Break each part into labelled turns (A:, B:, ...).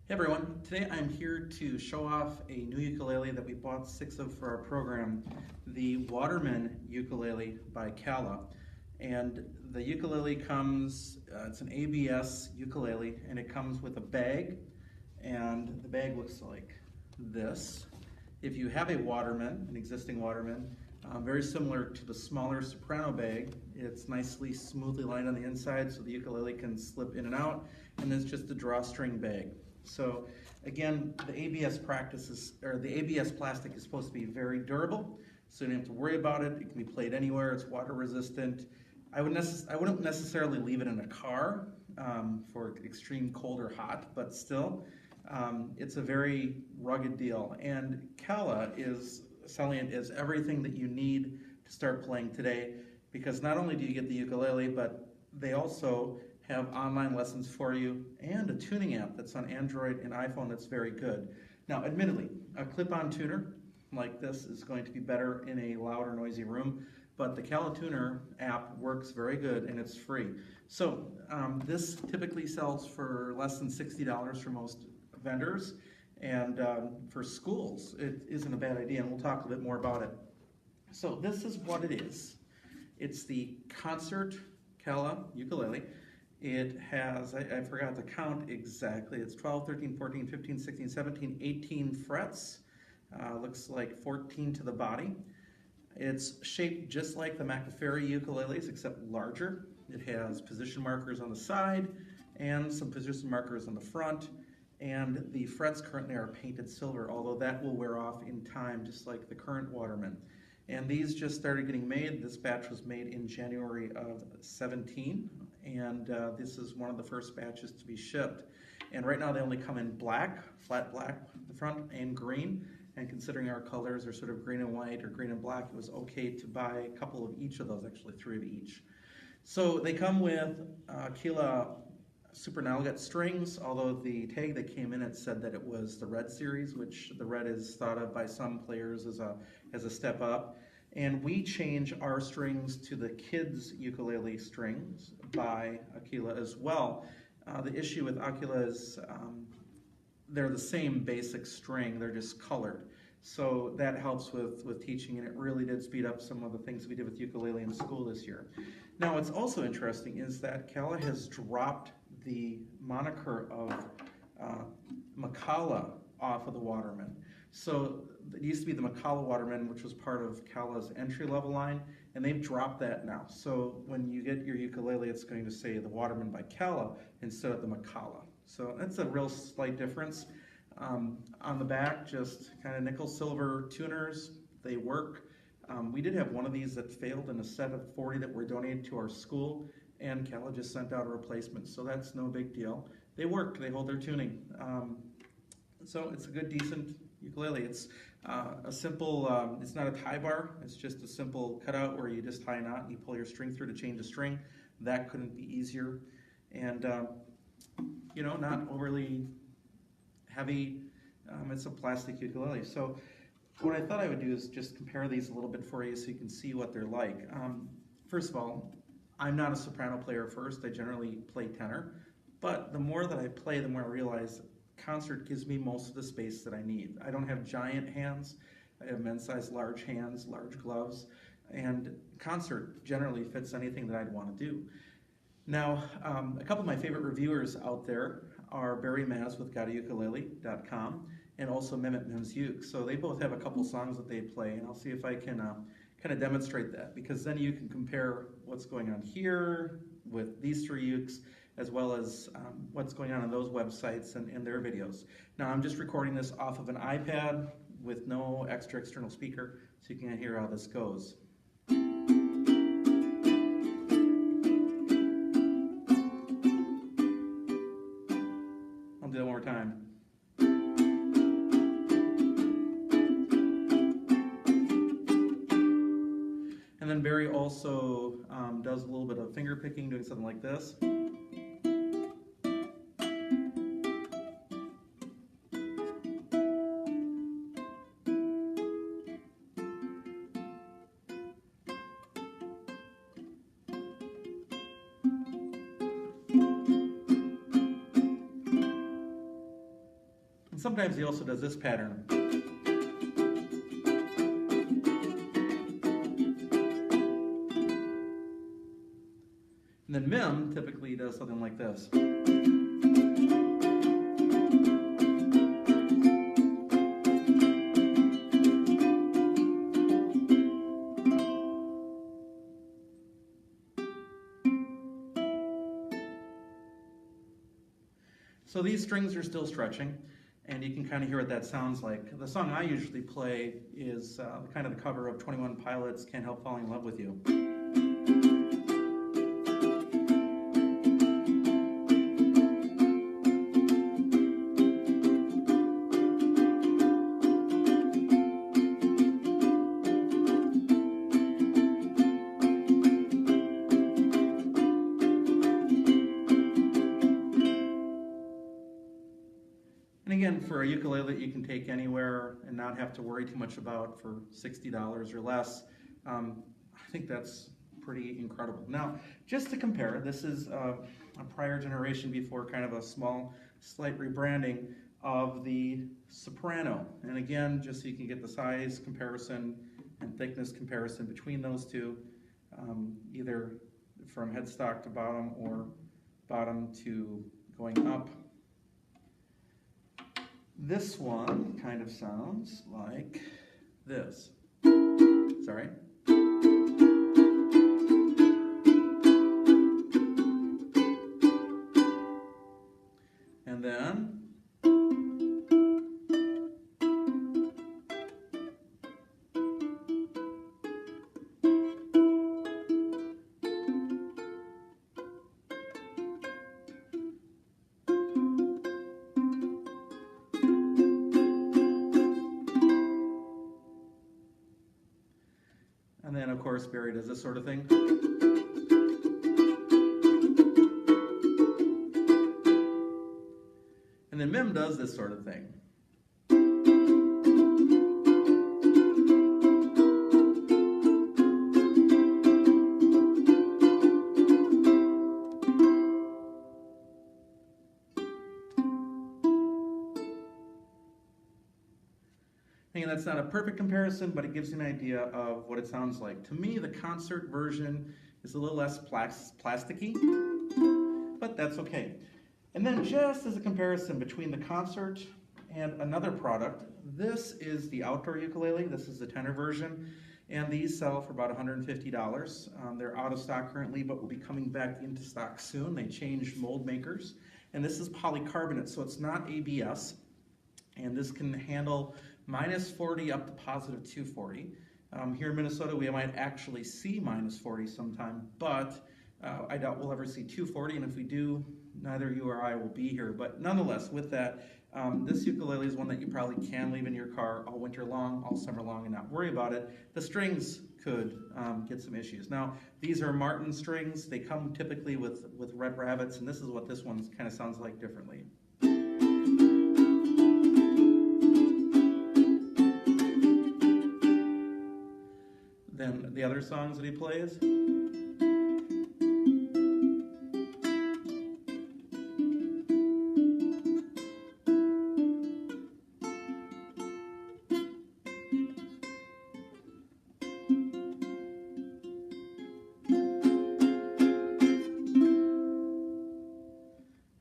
A: Hey everyone, today I'm here to show off a new ukulele that we bought 6 of for our program, the Waterman Ukulele by Makala. And the ukulele comes, it's an ABS ukulele, and it comes with a bag, and the bag looks like this. If you have a Waterman, an existing Waterman, very similar to the smaller soprano bag, it's nicely smoothly lined on the inside so the ukulele can slip in and out, and it's just a drawstring bag. So again, the ABS plastic is supposed to be very durable, so you don't have to worry about it. It can be played anywhere. It's water resistant. I wouldn't necessarily leave it in a car for extreme cold or hot, but still, it's a very rugged deal. And Makala is selling it as everything that you need to start playing today, because not only do you get the ukulele, but they also have online lessons for you and a tuning app that's on Android and iPhone that's very good. Now, admittedly, a clip-on tuner like this is going to be better in a loud or noisy room, but the Makala Tuner app works very good and it's free. So this typically sells for less than $60 for most vendors, and for schools it isn't a bad idea, and we'll talk a bit more about it. So this is what it is. It's the Concert Makala Ukulele. It has, I forgot to count exactly, it's 12, 13, 14, 15, 16, 17, 18 frets. Looks like 14 to the body. It's shaped just like the Makala ukuleles, except larger. It has position markers on the side and some position markers on the front, and the frets currently are painted silver, although that will wear off in time, just like the current Waterman. And these just started getting made. This batch was made in January of 17, and this is one of the first batches to be shipped. And right now they only come in black, flat black at the front, and green. And considering our colors are sort of green and white or green and black, it was okay to buy a couple of each of those, actually 3 of each. So they come with Makala Soprano strings, although the tag that came in it said that it was the red series, which the red is thought of by some players as a step up. And we change our strings to the kids' ukulele strings by Makala as well. The issue with Makala is they're the same basic string, they're just colored. So that helps with teaching, and it really did speed up some of the things we did with ukulele in school this year. Now, what's also interesting is that Makala has dropped the moniker of Makala off of the Waterman. So it used to be the Makala Waterman, which was part of Makala's entry-level line, and they've dropped that now. So when you get your ukulele, it's going to say the Waterman by Makala instead of the Makala. So that's a real slight difference. On the back, just kind of nickel silver tuners. They work. We did have one of these that failed in a set of 40 that were donated to our school, and Makala just sent out a replacement, so that's no big deal. They work, they hold their tuning. So it's a good, decent ukulele. It's a simple, it's not a tie bar, it's just a simple cutout where you just tie a knot and you pull your string through to change a string. That couldn't be easier. And you know, not overly heavy. It's a plastic ukulele. So what I thought I would do is just compare these a little bit for you so you can see what they're like. First of all, I'm not a soprano player first. I generally play tenor. But the more that I play, the more I realize Concert gives me most of the space that I need. I don't have giant hands. I have men's-sized large hands, large gloves, and Concert generally fits anything that I'd want to do. Now, a couple of my favorite reviewers out there are Barry Maz with gotaukulele.com and also Mim's Ukes. So they both have a couple songs that they play, and I'll see if I can kind of demonstrate that, because then you can compare what's going on here with these 3 ukes as well as what's going on those websites and their videos. Now, I'm just recording this off of an iPad with no extra external speaker, so you can hear how this goes. I'll do it one more time. And then Barry also does a little bit of finger picking, doing something like this. And sometimes he also does this pattern. And then Mim typically does something like this. So these strings are still stretching, and you can kind of hear what that sounds like. The song I usually play is kind of the cover of 21 Pilots' Can't Help Falling in Love with You. And again, for a ukulele that you can take anywhere and not have to worry too much about for $60 or less, I think that's pretty incredible. Now, just to compare, this is a prior generation before kind of a small, slight rebranding of the Soprano. And again, just so you can get the size comparison and thickness comparison between those two, either from headstock to bottom or bottom to going up. This one kind of sounds like this. Sorry. And then of course, Barry does this sort of thing. And then Mim does this sort of thing. Again, that's not a perfect comparison, but it gives you an idea of what it sounds like. To me, the concert version is a little less plasticky, but that's okay. And then just as a comparison between the concert and another product, this is the outdoor ukulele. This is the tenor version, and these sell for about $150. They're out of stock currently, but will be coming back into stock soon. They changed mold makers, and this is polycarbonate, so it's not ABS, and this can handle -40 up to +240. Here in Minnesota, we might actually see -40 sometime, but I doubt we'll ever see 240, and if we do, neither you or I will be here. But nonetheless, with that, this ukulele is one that you probably can leave in your car all winter long, all summer long, and not worry about it. The strings could get some issues. Now, these are Martin strings. They come typically with red rabbits, and this is what this one kind of sounds like differently. Then the other songs that he plays.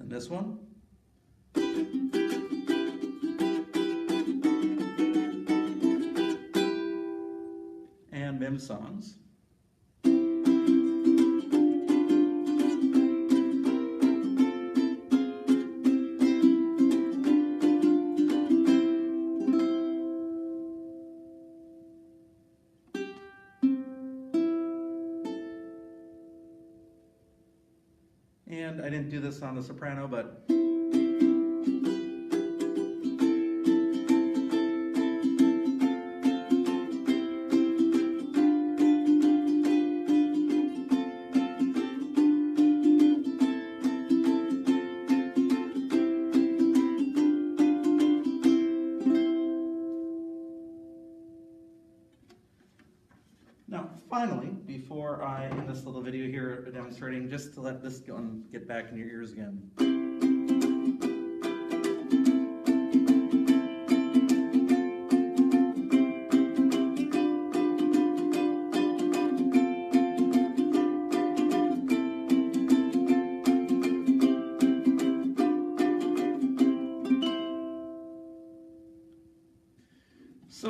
A: And this one. And Mim songs. And I didn't do this on the soprano, but now, finally, before I end this little video here demonstrating, just to let this go and get back in your ears again.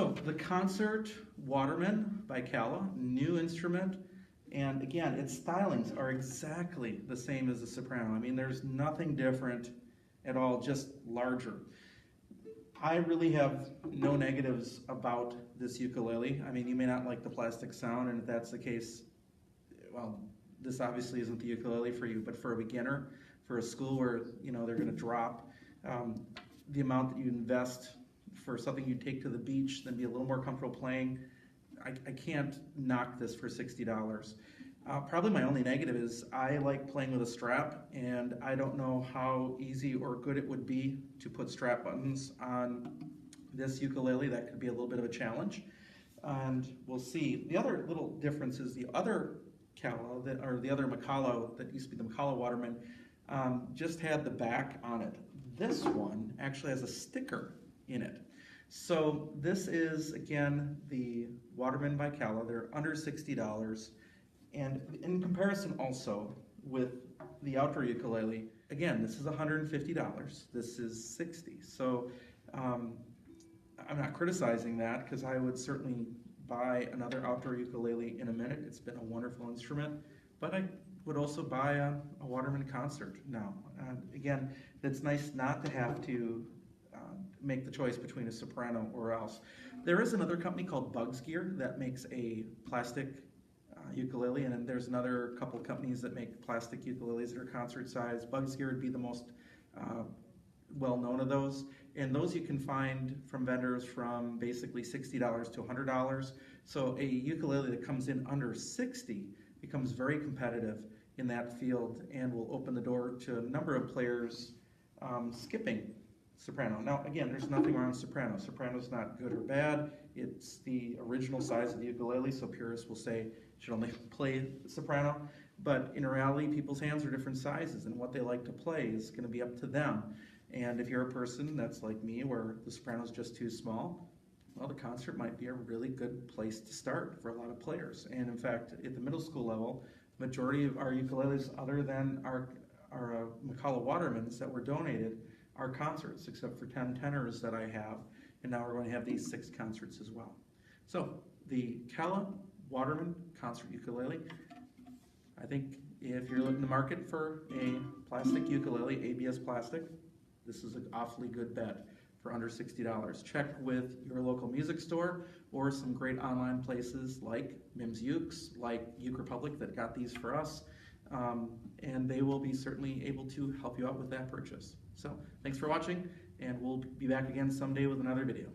A: So the Concert Waterman by Cala, new instrument, and again, its stylings are exactly the same as the soprano. I mean, there's nothing different at all, just larger. I really have no negatives about this ukulele. I mean, you may not like the plastic sound, and if that's the case, well, this obviously isn't the ukulele for you, but for a beginner, for a school where, you know, they're going to drop, the amount that you invest for something you take to the beach, then be a little more comfortable playing, I can't knock this for $60. Probably my only negative is I like playing with a strap, and I don't know how easy or good it would be to put strap buttons on this ukulele. That could be a little bit of a challenge, and we'll see. The other little difference is the other Cala, or the other Makala that used to be the Makala Waterman, just had the back on it. This one actually has a sticker in it. So this is, again, the Waterman by Cala. They're under $60. And in comparison also with the outdoor ukulele, again, this is $150. This is $60. So I'm not criticizing that, because I would certainly buy another outdoor ukulele in a minute. It's been a wonderful instrument. But I would also buy a Waterman Concert now. Again, it's nice not to have to make the choice between a soprano or else. There is another company called Bugs Gear that makes a plastic ukulele, and then there's another couple companies that make plastic ukuleles that are concert size. Bugs Gear would be the most well-known of those, and those you can find from vendors from basically $60 to $100. So a ukulele that comes in under $60 becomes very competitive in that field and will open the door to a number of players skipping soprano. Now, again, there's nothing wrong with soprano. Soprano's not good or bad. It's the original size of the ukulele, so purists will say you should only play soprano. But in reality, people's hands are different sizes, and what they like to play is going to be up to them. And if you're a person that's like me, where the soprano's just too small, well, the Concert might be a really good place to start for a lot of players. And in fact, at the middle school level, the majority of our ukuleles, other than our Makala Watermans that were donated, are concerts, except for 10 tenors that I have, and now we're going to have these 6 concerts as well. So the Cala Waterman Concert Ukulele, I think if you're looking to market for a plastic ukulele, ABS plastic, this is an awfully good bet for under $60. Check with your local music store or some great online places like MIM's Ukes, like Uke Republic that got these for us, and they will be certainly able to help you out with that purchase. So thanks for watching, and we'll be back again someday with another video.